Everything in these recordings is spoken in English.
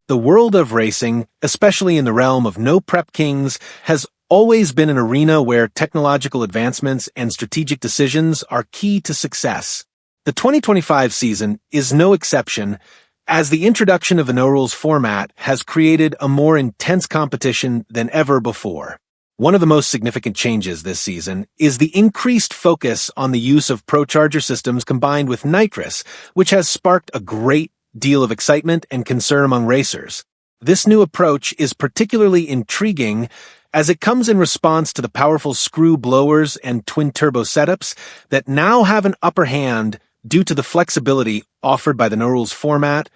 The world of racing, especially in the realm of no-prep kings, has always been an arena where technological advancements and strategic decisions are key to success. The 2025 season is no exception, as the introduction of the no-rules format has created a more intense competition than ever before. One of the most significant changes this season is the increased focus on the use of Procharger systems combined with Nitrous, which has sparked a great deal of excitement and concern among racers. This new approach is particularly intriguing as it comes in response to the powerful screw blowers and twin-turbo setups that now have an upper hand due to the flexibility offered by the no-rules format,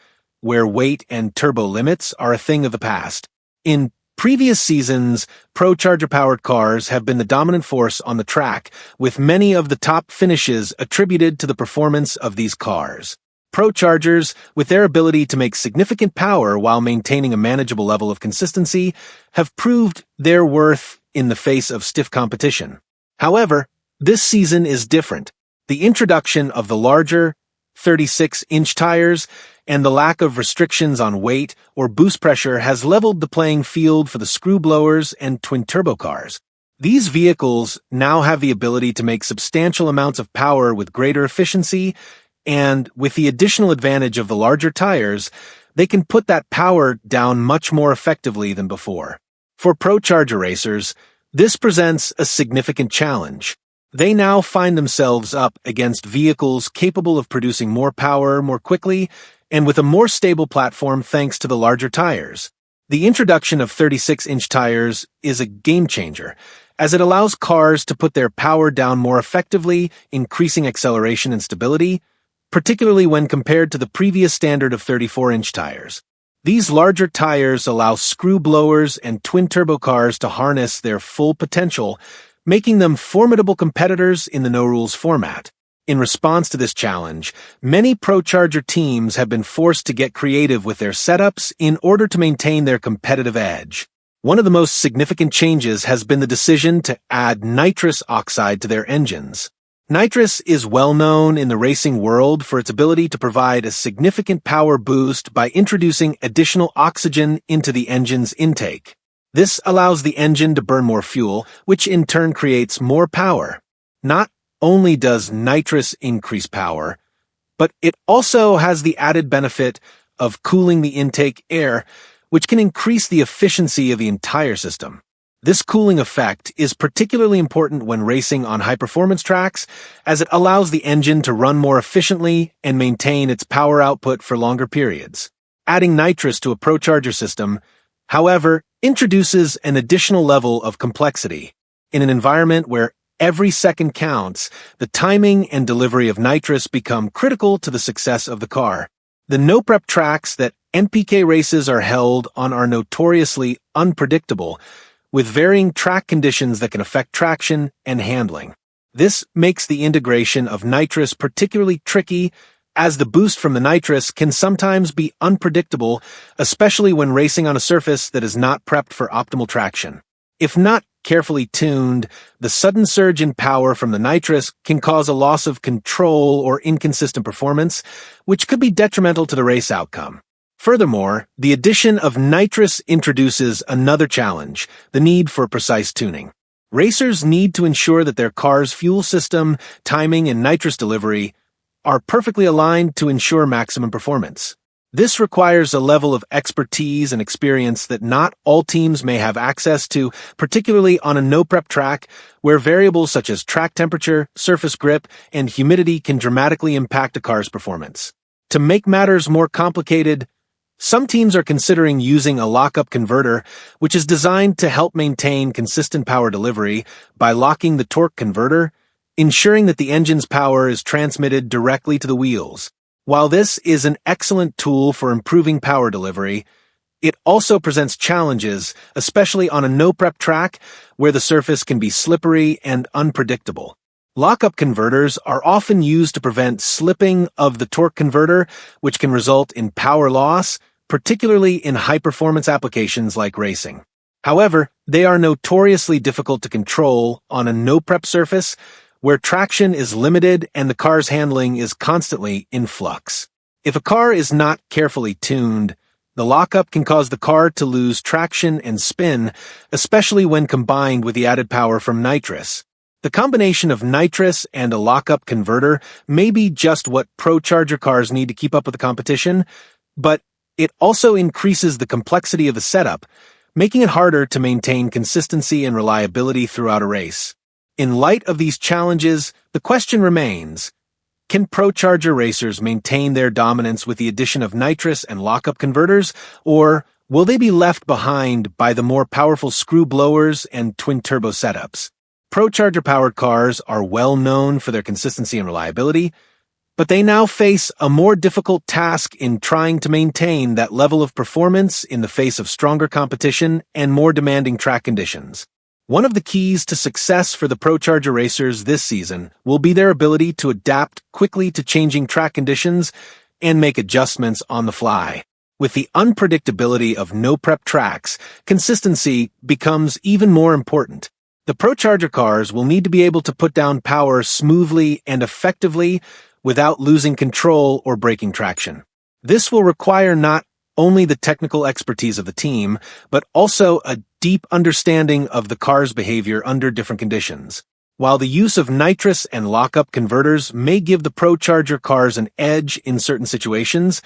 where weight and turbo limits are a thing of the past. In previous seasons, Procharger-powered cars have been the dominant force on the track, with many of the top finishes attributed to the performance of these cars. Prochargers, with their ability to make significant power while maintaining a manageable level of consistency, have proved their worth in the face of stiff competition. However, this season is different. The introduction of the larger 36-inch tires and the lack of restrictions on weight or boost pressure has leveled the playing field for the screw blowers and twin-turbo cars. These vehicles now have the ability to make substantial amounts of power with greater efficiency, and with the additional advantage of the larger tires, they can put that power down much more effectively than before. For Procharger racers, this presents a significant challenge. They now find themselves up against vehicles capable of producing more power more quickly and with a more stable platform thanks to the larger tires. The introduction of 36-inch tires is a game-changer, as it allows cars to put their power down more effectively, increasing acceleration and stability, particularly when compared to the previous standard of 34-inch tires. These larger tires allow screw blowers and twin-turbo cars to harness their full potential, making them formidable competitors in the no-rules format. In response to this challenge, many Procharger teams have been forced to get creative with their setups in order to maintain their competitive edge. One of the most significant changes has been the decision to add nitrous oxide to their engines. Nitrous is well known in the racing world for its ability to provide a significant power boost by introducing additional oxygen into the engine's intake. This allows the engine to burn more fuel, which in turn creates more power. Not only does nitrous increase power, but it also has the added benefit of cooling the intake air, which can increase the efficiency of the entire system. This cooling effect is particularly important when racing on high-performance tracks, as it allows the engine to run more efficiently and maintain its power output for longer periods. Adding nitrous to a Procharger system, however, introduces an additional level of complexity. In an environment where every second counts, the timing and delivery of nitrous become critical to the success of the car. The no-prep tracks that NPK races are held on are notoriously unpredictable, with varying track conditions that can affect traction and handling. This makes the integration of nitrous particularly tricky, as the boost from the nitrous can sometimes be unpredictable, especially when racing on a surface that is not prepped for optimal traction. If not carefully tuned, the sudden surge in power from the nitrous can cause a loss of control or inconsistent performance, which could be detrimental to the race outcome. Furthermore, the addition of nitrous introduces another challenge, the need for precise tuning. Racers need to ensure that their car's fuel system, timing, and nitrous delivery are perfectly aligned to ensure maximum performance. This requires a level of expertise and experience that not all teams may have access to, particularly on a no-prep track, where variables such as track temperature, surface grip, and humidity can dramatically impact a car's performance. To make matters more complicated, some teams are considering using a lockup converter, which is designed to help maintain consistent power delivery by locking the torque converter, ensuring that the engine's power is transmitted directly to the wheels. While this is an excellent tool for improving power delivery, it also presents challenges, especially on a no-prep track where the surface can be slippery and unpredictable. Lockup converters are often used to prevent slipping of the torque converter, which can result in power loss, particularly in high-performance applications like racing. However, they are notoriously difficult to control on a no-prep surface, where traction is limited and the car's handling is constantly in flux. If a car is not carefully tuned, The lockup can cause the car to lose traction and spin, especially when combined with the added power from nitrous. The combination of nitrous and a lockup converter may be just what Procharger cars need to keep up with the competition, but it also increases the complexity of the setup, making it harder to maintain consistency and reliability throughout a race. In light of these challenges, the question remains, can Procharger racers maintain their dominance with the addition of nitrous and lockup converters, or will they be left behind by the more powerful screw blowers and twin-turbo setups? Procharger-powered cars are well known for their consistency and reliability, but they now face a more difficult task in trying to maintain that level of performance in the face of stronger competition and more demanding track conditions. One of the keys to success for the Procharger racers this season will be their ability to adapt quickly to changing track conditions and make adjustments on the fly. With the unpredictability of no-prep tracks, consistency becomes even more important. The Procharger cars will need to be able to put down power smoothly and effectively without losing control or breaking traction. This will require not only the technical expertise of the team, but also a deep understanding of the car's behavior under different conditions. While the use of nitrous and lockup converters may give the Procharger cars an edge in certain situations,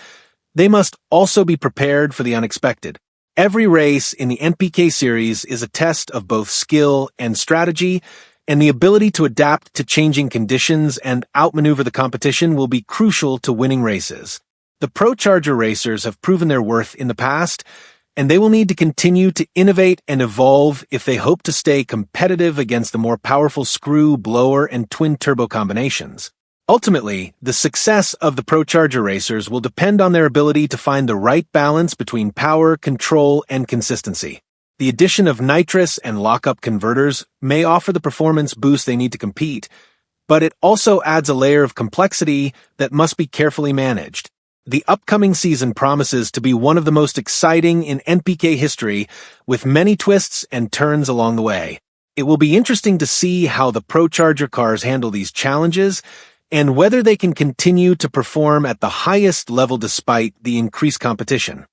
they must also be prepared for the unexpected. Every race in the NPK series is a test of both skill and strategy, and the ability to adapt to changing conditions and outmaneuver the competition will be crucial to winning races. The Procharger racers have proven their worth in the past, and they will need to continue to innovate and evolve if they hope to stay competitive against the more powerful screw, blower, and twin-turbo combinations. Ultimately, the success of the Procharger racers will depend on their ability to find the right balance between power, control, and consistency. The addition of nitrous and lockup converters may offer the performance boost they need to compete, but it also adds a layer of complexity that must be carefully managed. The upcoming season promises to be one of the most exciting in NPK history, with many twists and turns along the way. It will be interesting to see how the Procharger cars handle these challenges and whether they can continue to perform at the highest level despite the increased competition.